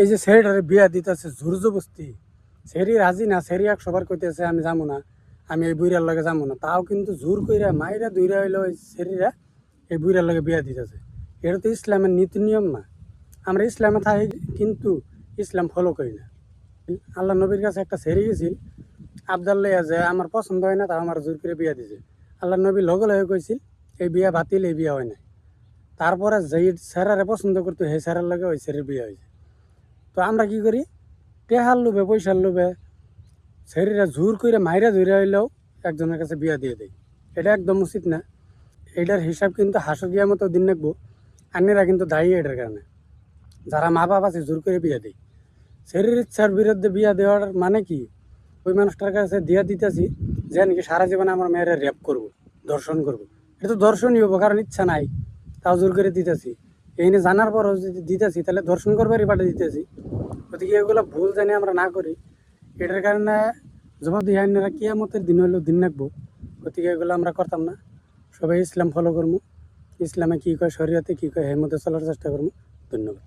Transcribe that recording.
এই যে ছেলেটারে বিয়া দিতেছে জোর জবস্তি, সেরি রাজি না, সেরি 100 বার কইতেছে আমি যাবো না, আমি এই বুইরার লগে যাবো না, তাও কিন্তু জোর কইরা মাইরা দুইরা হইলো ওই সেরিরা এই বুইরার লগে বিয়া দিতেছে। এটা তো ইসলামের নীতি নিয়ম না। আমরা ইসলামে থাকি কিন্তু ইসলাম ফলো করি না। আল্লাহ নবীর কাছে একটা সেরি গেছিল আবদাল লইয়া যে আমার পছন্দ হয় না, তাও আমার জোর করে বিয়া দিছে। আল্লাহ নবী লগে লগে কইছিল এই বিয়া বাতিল, এই বিয়া হয় না। তারপরে যেই স্যারারে পছন্দ করতো সেই স্যারের লগে ওই সেরির বিয়া হয়েছে। তো আমরা কি করি, টেহার লোভে পয়সার লোভে শরীরে জোর করে মাইরা ধরে হইলেও একজনের কাছে বিয়া দিয়ে দেয়। এটা একদম উচিত না। এটার হিসাব কিন্তু হাসগিয়া মতো দিন রাখবো। আন্যেরা কিন্তু দায়ী এটার কারণে, যারা মা বাবা আছে জোর করে বিয়া দেয়। শরীর ইচ্ছার বিরুদ্ধে বিয়া দেওয়ার মানে কি, ওই মানুষটার কাছে দিয়া দিতেছি যে নাকি সারা জীবনে আমার মেয়েরা র্যাপ করবো, ধর্ষণ করবো। এটা তো ধর্ষণই হবো, কারণ ইচ্ছা নাই তাও জোর করে দিতেছি। এই নিয়ে জানার পরও যদি দিতেছি তাহলে ধর্ষণ করবারই পাঠে দিতেছি। গতিকে এগুলো ভুল জানি আমরা না করি। এটার কারণে জবাবদিহিরা কিয়ামতের দিন হইলেও দিন রাখবো। গতিকে এগুলো আমরা করতাম না। সবাই ইসলাম ফলো করবো, ইসলামে কী কয় শরীয়তে কী কয় এর মধ্যে চলার চেষ্টা করবো। ধন্যবাদ।